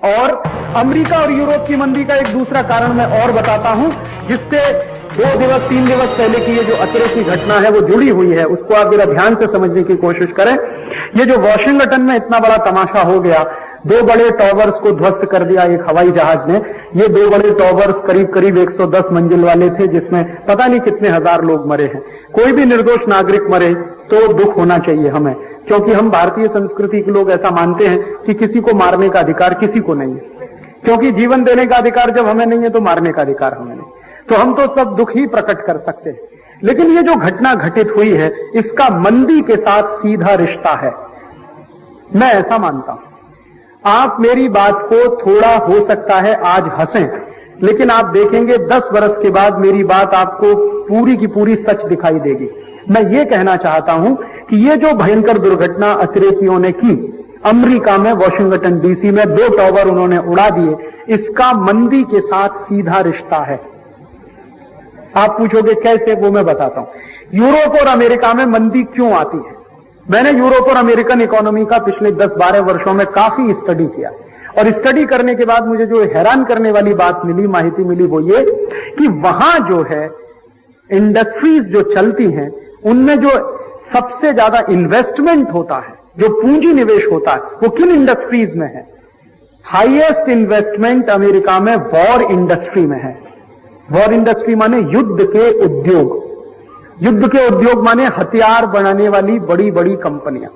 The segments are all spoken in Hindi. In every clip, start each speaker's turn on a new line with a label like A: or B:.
A: और अमेरिका और यूरोप की मंदी का एक दूसरा कारण मैं और बताता हूं, जिससे 2 दिवस 3 दिवस पहले की ये जो अतरे की घटना है वो जुड़ी हुई है, उसको आप जरा ध्यान से समझने की कोशिश करें। ये जो वॉशिंगटन में इतना बड़ा तमाशा हो गया, 2 बड़े टॉवर्स को ध्वस्त कर दिया एक हवाई जहाज ने। ये 2 बड़े टॉवर्स करीब करीब 110 मंजिल वाले थे, जिसमें पता नहीं कितने हजार लोग मरे हैं। कोई भी निर्दोष नागरिक मरे तो दुख होना चाहिए हमें, क्योंकि हम भारतीय संस्कृति के लोग ऐसा मानते हैं कि किसी को मारने का अधिकार किसी को नहीं है, क्योंकि जीवन देने का अधिकार जब हमें नहीं है तो मारने का अधिकार हमें नहीं, तो हम तो सब दुख ही प्रकट कर सकते हैं। लेकिन ये जो घटना घटित हुई है, इसका मंदी के साथ सीधा रिश्ता है, मैं ऐसा मानता हूं। आप मेरी बात को थोड़ा हो सकता है आज हंसें, लेकिन आप देखेंगे 10 वर्ष के बाद मेरी बात आपको पूरी की पूरी सच दिखाई देगी। मैं ये कहना चाहता हूं कि ये जो भयंकर दुर्घटना अतिरेकियों ने की अमेरिका में, वॉशिंगटन डीसी में 2 टॉवर उन्होंने उड़ा दिए, इसका मंदी के साथ सीधा रिश्ता है। आप पूछोगे कैसे, वो मैं बताता हूं। यूरोप और अमेरिका में मंदी क्यों आती है? मैंने यूरोप और अमेरिकन इकोनॉमी का पिछले 10-12 वर्षों में काफी स्टडी किया, और स्टडी करने के बाद मुझे जो हैरान करने वाली बात मिली, माहिती मिली, वो ये कि वहां जो है इंडस्ट्रीज जो चलती हैं, उनमें जो सबसे ज्यादा इन्वेस्टमेंट होता है, जो पूंजी निवेश होता है, वो किन इंडस्ट्रीज में है? हाईएस्ट इन्वेस्टमेंट अमेरिका में वॉर इंडस्ट्री में है। वॉर इंडस्ट्री माने युद्ध के उद्योग, युद्ध के उद्योग माने हथियार बनाने वाली बड़ी बड़ी कंपनियां।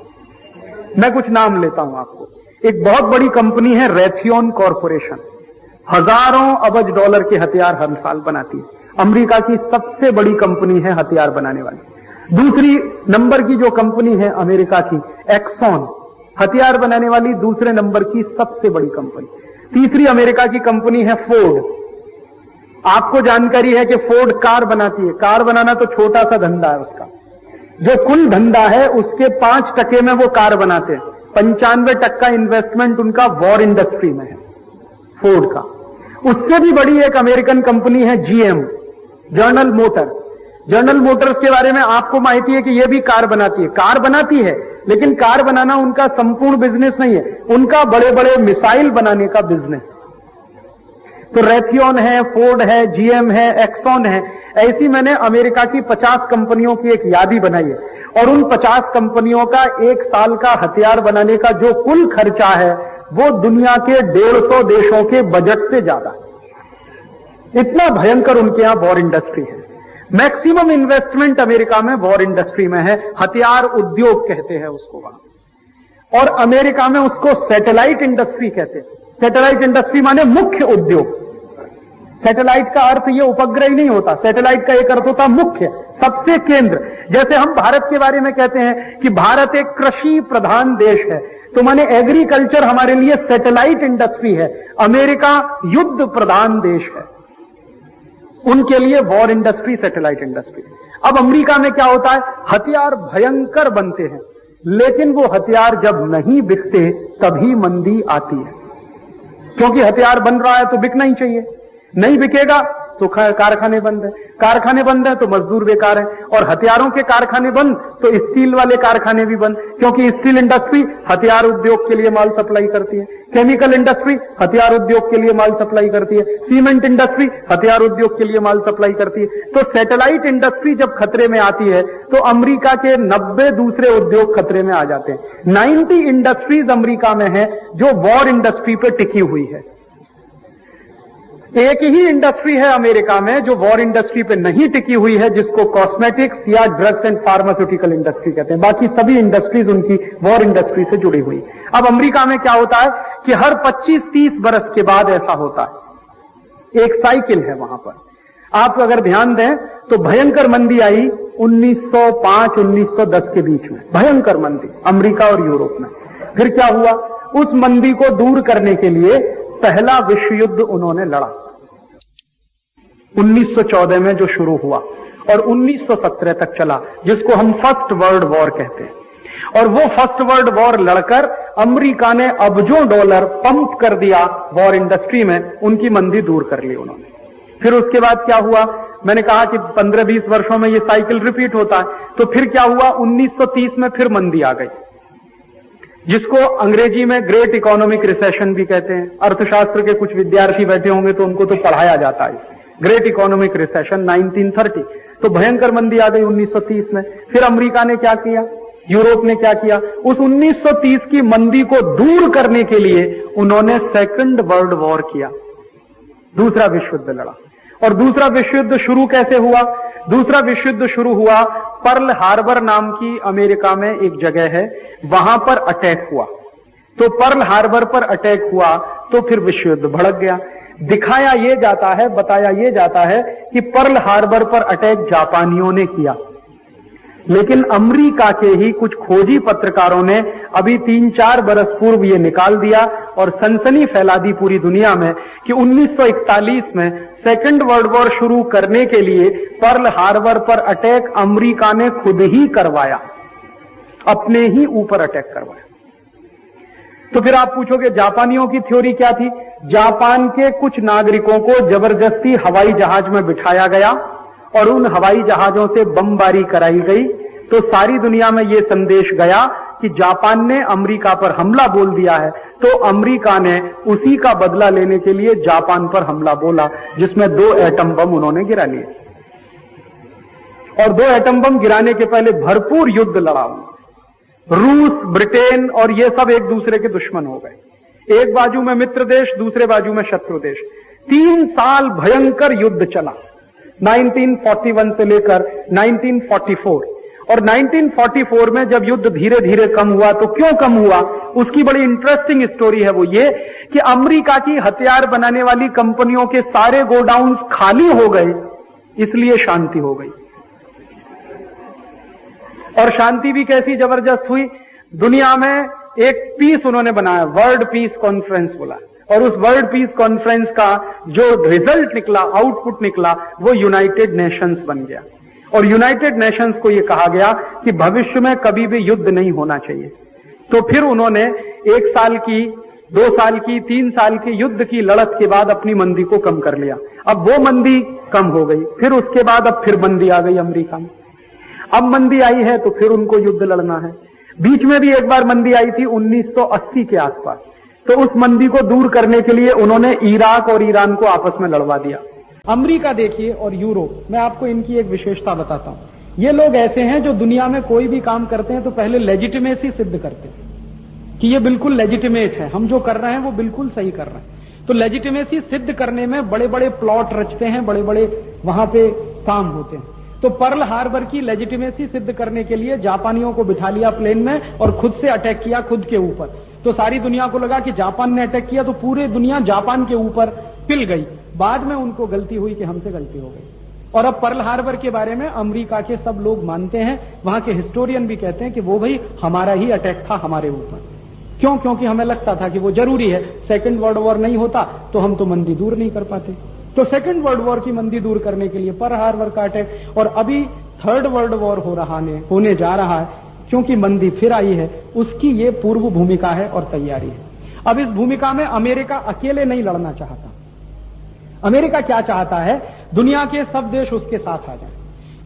A: मैं कुछ नाम लेता हूं आपको। एक बहुत बड़ी कंपनी है रैथियन कॉरपोरेशन, हजारों अबज डॉलर के हथियार हर साल बनाती है, अमेरिका की सबसे बड़ी कंपनी है हथियार बनाने वाली। दूसरी नंबर की जो कंपनी है अमेरिका की, एक्सॉन, हथियार बनाने वाली दूसरे नंबर की सबसे बड़ी कंपनी। तीसरी अमेरिका की कंपनी है फोर्ड। आपको जानकारी है कि फोर्ड कार बनाती है। कार बनाना तो छोटा सा धंधा है उसका, जो कुल धंधा है उसके 5% में वो कार बनाते हैं। 95% इन्वेस्टमेंट उनका वॉर इंडस्ट्री में है, फोर्ड का। उससे भी बड़ी एक अमेरिकन कंपनी है GM, general Motors. General Motors के बारे में आपको माहिती है कि यह भी कार बनाती है। कार बनाती है, लेकिन कार बनाना उनका संपूर्ण बिजनेस नहीं है, उनका बड़े बड़े मिसाइल बनाने का बिजनेस। तो रैथियन है, फोर्ड है, जीएम है, एक्सॉन है। ऐसी मैंने अमेरिका की 50 कंपनियों की एक यादी बनाई है, और उन 50 कंपनियों का 1 साल का हथियार बनाने का जो कुल खर्चा है वो दुनिया के 150 देशों के बजट से ज्यादा। इतना भयंकर उनके यहां वॉर इंडस्ट्री है। मैक्सिमम इन्वेस्टमेंट अमेरिका में वॉर इंडस्ट्री में है, हथियार उद्योग कहते हैं उसको वहां। और अमेरिका में उसको सैटेलाइट इंडस्ट्री कहते हैं। सैटेलाइट इंडस्ट्री माने मुख्य उद्योग। सैटेलाइट का अर्थ ये उपग्रह ही नहीं होता, सैटेलाइट का एक अर्थ होता मुख्य, सबसे केंद्र। जैसे हम भारत के बारे में कहते हैं कि भारत एक कृषि प्रधान देश है, तो माने एग्रीकल्चर हमारे लिए सैटेलाइट इंडस्ट्री है। अमेरिका युद्ध प्रधान देश है, उनके लिए वॉर इंडस्ट्री सैटेलाइट इंडस्ट्री। अब अमेरिका में क्या होता है, हथियार भयंकर बनते हैं, लेकिन वो हथियार जब नहीं बिकते तभी मंदी आती है, क्योंकि हथियार बन रहा है तो बिकना ही चाहिए। नहीं बिकेगा तो कारखाने बंद है, कारखाने बंद है तो मजदूर बेकार है, और हथियारों के कारखाने बंद तो स्टील वाले कारखाने भी बंद, क्योंकि स्टील इंडस्ट्री हथियार उद्योग के लिए माल सप्लाई करती है, केमिकल इंडस्ट्री हथियार उद्योग के लिए माल सप्लाई करती है, सीमेंट इंडस्ट्री हथियार उद्योग के लिए माल सप्लाई करती है। तो सैटेलाइट इंडस्ट्री जब खतरे में आती है तो अमेरिका के 90 दूसरे उद्योग खतरे में आ जाते हैं। 90 इंडस्ट्रीज अमेरिका में है जो वॉर इंडस्ट्री पे टिकी हुई है। एक ही इंडस्ट्री है अमेरिका में जो वॉर इंडस्ट्री पे नहीं टिकी हुई है, जिसको कॉस्मेटिक्स या ड्रग्स एंड फार्मास्यूटिकल इंडस्ट्री कहते हैं। बाकी सभी इंडस्ट्रीज उनकी वॉर इंडस्ट्री से जुड़ी हुई। अब अमेरिका में क्या होता है कि हर 25-30 बरस के बाद ऐसा होता है, एक साइकिल है वहां पर। आप अगर ध्यान दें तो भयंकर मंदी आई 1905-1910 के बीच में, भयंकर मंदी अमेरिका और यूरोप में। फिर क्या हुआ, उस मंदी को दूर करने के लिए पहला विश्व युद्ध उन्होंने लड़ा 1914 में, जो शुरू हुआ और 1917 तक चला, जिसको हम फर्स्ट वर्ल्ड वॉर कहते हैं। और वो फर्स्ट वर्ल्ड वॉर लड़कर अमेरिका ने अबजों डॉलर पंप कर दिया वॉर इंडस्ट्री में, उनकी मंदी दूर कर ली उन्होंने। फिर उसके बाद क्या हुआ, मैंने कहा कि 15-20 वर्षों में ये साइकिल रिपीट होता है। तो फिर क्या हुआ, 1930 में फिर मंदी आ गई। जिसको अंग्रेजी में ग्रेट इकोनॉमिक रिसेशन भी कहते हैं। अर्थशास्त्र के कुछ विद्यार्थी बैठे होंगे तो उनको तो पढ़ाया जाता है ग्रेट इकोनॉमिक रिसेशन 1930। तो भयंकर मंदी आ गई 1930 में। फिर अमेरिका ने क्या किया, यूरोप ने क्या किया, उस 1930 की मंदी को दूर करने के लिए उन्होंने सेकंड वर्ल्ड वॉर किया, दूसरा विश्व युद्ध लड़ा। और दूसरा विश्व युद्ध शुरू कैसे हुआ? दूसरा विश्व युद्ध शुरू हुआ पर्ल हार्बर नाम की अमेरिका में एक जगह है, वहां पर अटैक हुआ। तो पर्ल हार्बर पर अटैक हुआ तो फिर विश्व युद्ध भड़क गया। दिखाया यह जाता है, बताया यह जाता है कि पर्ल हार्बर पर अटैक जापानियों ने किया, लेकिन अमेरिका के ही कुछ खोजी पत्रकारों ने अभी 3-4 बरस पूर्व ये निकाल दिया और सनसनी फैला दी पूरी दुनिया में कि 1941 में सेकंड वर्ल्ड वॉर शुरू करने के लिए पर्ल हार्बर पर अटैक अमेरिका ने खुद ही करवाया, अपने ही ऊपर अटैक करवाया। तो फिर आप पूछोगे जापानियों की थ्योरी क्या थी? जापान के कुछ नागरिकों को जबरदस्ती हवाई जहाज में बिठाया गया और उन हवाई जहाजों से बमबारी कराई गई। तो सारी दुनिया में यह संदेश गया कि जापान ने अमेरिका पर हमला बोल दिया है, तो अमेरिका ने उसी का बदला लेने के लिए जापान पर हमला बोला, जिसमें 2 एटम बम उन्होंने गिरा लिए। और 2 एटम बम गिराने के पहले भरपूर युद्ध लड़ा। रूस, ब्रिटेन और ये सब एक दूसरे के दुश्मन हो गए। एक बाजू में मित्र देश, दूसरे बाजू में शत्रु देश। 3 साल भयंकर युद्ध चला, 1941 से लेकर 1944। और 1944 में जब युद्ध धीरे धीरे कम हुआ, तो क्यों कम हुआ? उसकी बड़ी इंटरेस्टिंग स्टोरी है। वो ये कि अमेरिका की हथियार बनाने वाली कंपनियों के सारे गोडाउन्स खाली हो गए, इसलिए शांति हो गई। और शांति भी कैसी जबरदस्त हुई, दुनिया में एक पीस उन्होंने बनाया, वर्ल्ड पीस कॉन्फ्रेंस बोला। और उस वर्ल्ड पीस कॉन्फ्रेंस का जो रिजल्ट निकला, आउटपुट निकला, वो यूनाइटेड नेशंस बन गया। और यूनाइटेड नेशंस को यह कहा गया कि भविष्य में कभी भी युद्ध नहीं होना चाहिए। तो फिर उन्होंने 1 साल की, 2 साल की, 3 साल की युद्ध की लड़त के बाद अपनी मंदी को कम कर लिया। अब वो मंदी कम हो गई, फिर उसके बाद अब फिर मंदी आ गई अमेरिका में। अब मंदी आई है तो फिर उनको युद्ध लड़ना है। बीच में भी एक बार मंदी आई थी 1980 के आसपास, तो उस मंदी को दूर करने के लिए उन्होंने इराक और ईरान को आपस में लड़वा दिया। अमेरिका देखिए और यूरोप, मैं आपको इनकी एक विशेषता बताता हूं। ये लोग ऐसे हैं जो दुनिया में कोई भी काम करते हैं तो पहले लेजिटिमेसी सिद्ध करते हैं कि ये बिल्कुल लेजिटिमेट है, हम जो कर रहे हैं वो बिल्कुल सही कर रहे हैं। तो लेजिटिमेसी सिद्ध करने में बड़े बड़े प्लॉट रचते हैं, बड़े बड़े वहां पे काम होते हैं। तो पर्ल हार्बर की लेजिटिमेसी सिद्ध करने के लिए जापानियों को बिठा लिया प्लेन में और खुद से अटैक किया खुद के ऊपर। तो सारी दुनिया को लगा कि जापान ने अटैक किया, तो पूरी दुनिया जापान के ऊपर पिल गई। बाद में उनको गलती हुई कि हमसे गलती हो गई। और अब पर्ल हार्बर के बारे में अमेरिका के सब लोग मानते हैं, वहां के हिस्टोरियन भी कहते हैं कि वो भाई हमारा ही अटैक था हमारे ऊपर। क्यों? क्योंकि हमें लगता था कि वो जरूरी है, सेकंड वर्ल्ड वॉर नहीं होता तो हम तो मंदी दूर नहीं कर पाते। तो सेकंड वर्ल्ड वॉर की मंदी दूर करने के लिए पर्ल हार्बर का अटैक, और अभी थर्ड वर्ल्ड वॉर होने जा रहा है क्योंकि मंदी फिर आई है, उसकी ये पूर्व भूमिका है और तैयारी है। अब इस भूमिका में अमेरिका अकेले नहीं लड़ना चाहता। अमेरिका क्या चाहता है? दुनिया के सब देश उसके साथ आ जाएं।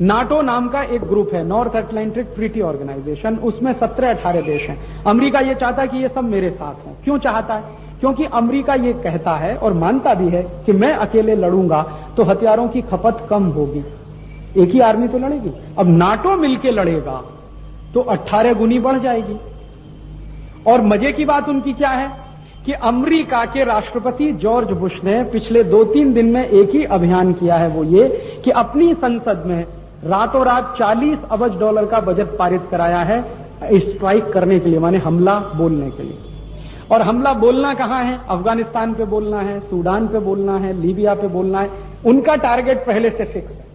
A: नाटो नाम का एक ग्रुप है, नॉर्थ अटलांटिक ट्रीटी ऑर्गेनाइजेशन, उसमें 17-18 देश हैं। अमेरिका ये चाहता है कि ये सब मेरे साथ हों। क्यों चाहता है? क्योंकि अमेरिका ये कहता है और मानता भी है कि मैं अकेले लड़ूंगा तो हथियारों की खपत कम होगी, एक ही आर्मी तो लड़ेगी। अब नाटो मिलकर लड़ेगा तो 18 गुनी बढ़ जाएगी। और मजे की बात उनकी क्या है कि अमेरिका के राष्ट्रपति जॉर्ज बुश ने पिछले 2-3 दिन में एक ही अभियान किया है, वो ये कि अपनी संसद में रातों रात $40 अरब का बजट पारित कराया है स्ट्राइक करने के लिए, माने हमला बोलने के लिए। और हमला बोलना कहां है? अफगानिस्तान पे बोलना है, सूडान पे बोलना है, लीबिया पे बोलना है। उनका टारगेट पहले से फिक्स है।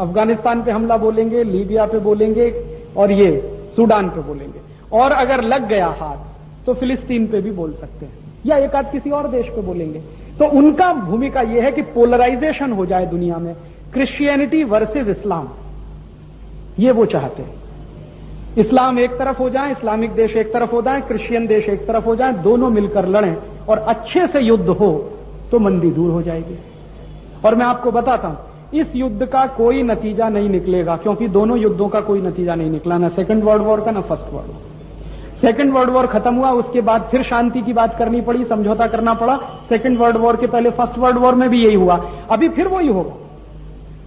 A: अफगानिस्तान पे हमला बोलेंगे, लीबिया पे बोलेंगे और ये सूडान पे बोलेंगे। और अगर लग गया हाथ तो फिलिस्तीन पे भी बोल सकते हैं या एक आध किसी और देश पे बोलेंगे। तो उनका भूमिका यह है कि पोलराइजेशन हो जाए दुनिया में, क्रिश्चियनिटी वर्सेस इस्लाम, ये वो चाहते हैं। इस्लाम एक तरफ हो जाए, इस्लामिक देश एक तरफ हो जाए, क्रिश्चियन देश एक तरफ हो जाए, दोनों मिलकर लड़ें और अच्छे से युद्ध हो तो मंदी दूर हो जाएगी। और मैं आपको बताता हूं, इस युद्ध का कोई नतीजा नहीं निकलेगा, क्योंकि दोनों युद्धों का कोई नतीजा नहीं निकला, ना सेकंड वर्ल्ड वॉर का ना first world war. Second world war खत्म हुआ, उसके बाद फिर शांति की बात करनी पड़ी, समझौता करना पड़ा। सेकंड वर्ल्ड वॉर के पहले फर्स्ट वर्ल्ड वॉर में भी यही हुआ, अभी फिर वही होगा।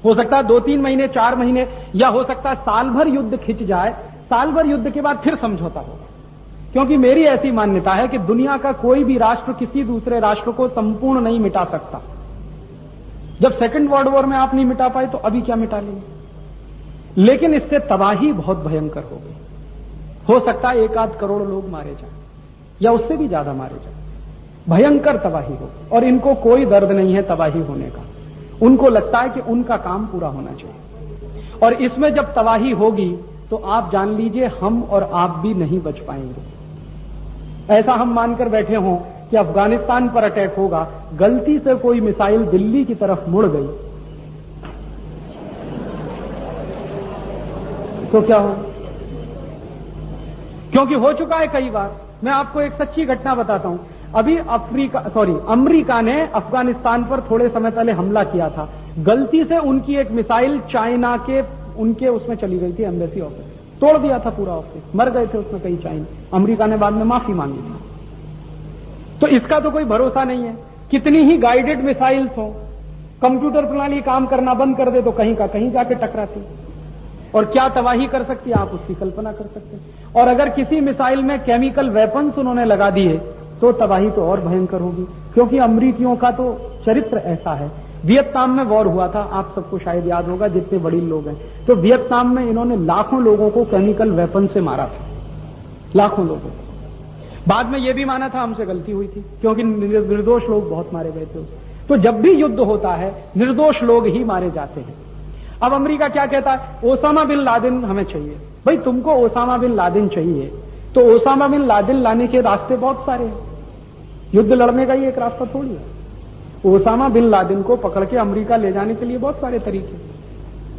A: हो सकता है 2-3 महीने 4 महीने या हो सकता है साल भर युद्ध खिंच जाए, साल भर युद्ध के बाद फिर समझौता होगा। क्योंकि मेरी ऐसी मान्यता है कि दुनिया का कोई भी राष्ट्र किसी दूसरे राष्ट्र को संपूर्ण नहीं मिटा सकता। जब सेकंड वर्ल्ड वॉर में आप नहीं मिटा पाए तो अभी क्या मिटा लेंगे। लेकिन इससे तबाही बहुत भयंकर हो गई। हो सकता है 1-8 करोड़ लोग मारे जाएं या उससे भी ज्यादा मारे जाएं, भयंकर तबाही हो। और इनको कोई दर्द नहीं है तबाही होने का, उनको लगता है कि उनका काम पूरा होना चाहिए। और इसमें जब तबाही होगी तो आप जान लीजिए हम और आप भी नहीं बच पाएंगे। ऐसा हम मानकर बैठे हों कि अफगानिस्तान पर अटैक होगा, गलती से कोई मिसाइल दिल्ली की तरफ मुड़ गई तो क्या हो। क्योंकि हो चुका है कई बार। मैं आपको एक सच्ची घटना बताता हूं। अभी अमेरिका ने अफगानिस्तान पर थोड़े समय पहले हमला किया था। गलती से उनकी एक मिसाइल चाइना के उनके उसमें चली गई थी, एम्बेसी ऑफिस तोड़ दिया था पूरा ऑफिस, मर गए थे उसमें कई चाइना। अमेरिका ने बाद में माफी मांगी थी। तो इसका तो कोई भरोसा नहीं है। कितनी ही गाइडेड मिसाइल्स हो, कंप्यूटर प्रणाली काम करना बंद कर दे तो कहीं का कहीं जाके टकराती और क्या तबाही कर सकती है आप उसकी कल्पना कर सकते हैं। और अगर किसी मिसाइल में केमिकल वेपन्स उन्होंने लगा दिए तो तबाही तो और भयंकर होगी। क्योंकि अमरीकियों का तो चरित्र ऐसा है। वियतनाम में वॉर हुआ था, आप सबको शायद याद होगा जितने बड़े लोग हैं। तो वियतनाम में इन्होंने लाखों लोगों को केमिकल वेपन से मारा था, लाखों लोगों को। बाद में यह भी माना था हमसे गलती हुई थी, क्योंकि निर्दोष लोग बहुत मारे गए थे उसमें। तो जब भी युद्ध होता है निर्दोष लोग ही मारे जाते हैं। अब अमेरिका क्या कहता है, ओसामा बिन लादेन हमें चाहिए। भाई तुमको ओसामा बिन लादेन चाहिए तो ओसामा बिन लादेन लाने के रास्ते बहुत सारे हैं, युद्ध लड़ने का ही एक रास्ता थोड़ी है। ओसामा बिन लादेन को पकड़ के अमेरिका ले जाने के लिए बहुत सारे तरीके,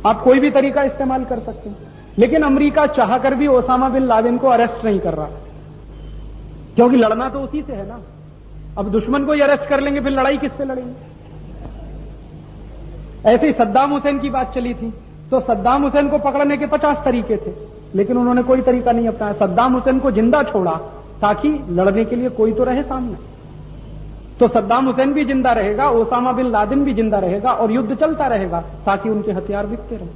A: आप कोई भी तरीका इस्तेमाल कर सकते हैं। लेकिन अमेरिका चाहकर भी ओसामा बिन लादेन को अरेस्ट नहीं कर रहा, क्योंकि लड़ना तो उसी से है ना। अब दुश्मन को ही अरेस्ट कर लेंगे फिर लड़ाई किससे लड़ेंगे। ऐसे ही सद्दाम हुसैन की बात चली थी, तो सद्दाम हुसैन को पकड़ने के 50 तरीके थे, लेकिन उन्होंने कोई तरीका नहीं अपनाया। सद्दाम हुसैन को जिंदा छोड़ा ताकि लड़ने के लिए कोई तो रहे सामने। तो सद्दाम हुसैन भी जिंदा रहेगा, ओसामा बिन लादेन भी जिंदा रहेगा और युद्ध चलता रहेगा ताकि उनके हथियार बिकते रहे।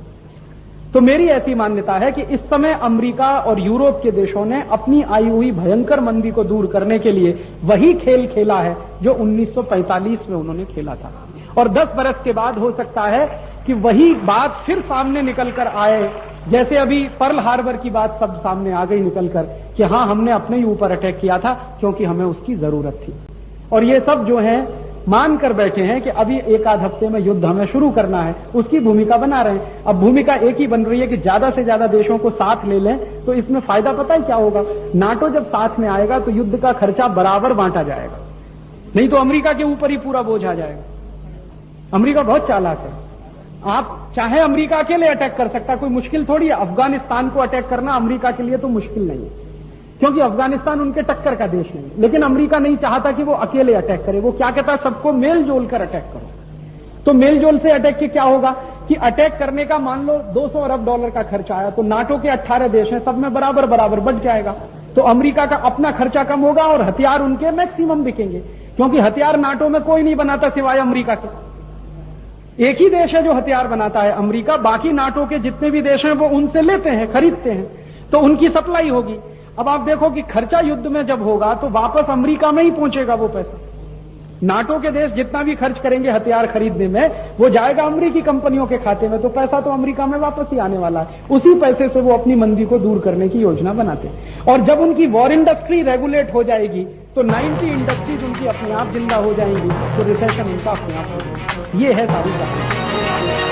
A: तो मेरी ऐसी मान्यता है कि इस समय अमेरिका और यूरोप के देशों ने अपनी आई हुई भयंकर मंदी को दूर करने के लिए वही खेल खेला है जो 1945 में उन्होंने खेला था। और 10 बरस के बाद हो सकता है कि वही बात फिर सामने निकल कर आए, जैसे अभी पर्ल हार्बर की बात सब सामने आ गई निकलकर कि हां हमने अपने ही ऊपर अटैक किया था क्योंकि हमें उसकी जरूरत थी। और ये सब जो है मान कर बैठे हैं कि अभी 1-8 हफ्ते में युद्ध हमें शुरू करना है, उसकी भूमिका बना रहे हैं। अब भूमिका एक ही बन रही है कि ज्यादा से ज्यादा देशों को साथ ले लें। तो इसमें फायदा पता है क्या होगा, नाटो जब साथ में आएगा तो युद्ध का खर्चा बराबर बांटा जाएगा, नहीं तो अमेरिका के ऊपर ही पूरा बोझ आ जाएगा। अमेरिका बहुत चालाक है, आप चाहे अमेरिका अकेले अटैक कर सकता, कोई मुश्किल थोड़ी है। अफगानिस्तान को अटैक करना अमेरिका के लिए तो मुश्किल नहीं है, क्योंकि अफगानिस्तान उनके टक्कर का देश नहीं है। लेकिन अमेरिका नहीं चाहता कि वो अकेले अटैक करे, वो क्या कहता है सबको मेल जोल कर अटैक करो। तो मेल जोल से अटैक के क्या होगा कि अटैक करने का मान लो $200 अरब का खर्चा आया, तो नाटो के 18 देश हैं, सब में बराबर बराबर बढ़ जाएगा। तो अमेरिका का अपना खर्चा कम होगा और हथियार उनके मैक्सिमम बिकेंगे, क्योंकि हथियार नाटो में कोई नहीं बनाता सिवाय अमेरिका के। एक ही देश है जो हथियार बनाता है, अमेरिका। बाकी नाटो के जितने भी देश हैं वो उनसे लेते हैं, खरीदते हैं, तो उनकी सप्लाई होगी। अब आप देखो कि खर्चा युद्ध में जब होगा तो वापस अमेरिका में ही पहुंचेगा वो पैसा। नाटो के देश जितना भी खर्च करेंगे हथियार खरीदने में, वो जाएगा अमेरिकी कंपनियों के खाते में, तो पैसा तो अमेरिका में वापस ही आने वाला है। उसी पैसे से वो अपनी मंदी को दूर करने की योजना बनाते हैं। और जब उनकी वॉर इंडस्ट्री रेगुलेट हो जाएगी तो 90 इंडस्ट्रीज उनकी अपने आप जिंदा हो जाएंगी, तो रिसेशन उनका अपने आप हो जाएगा। ये है सारी बात।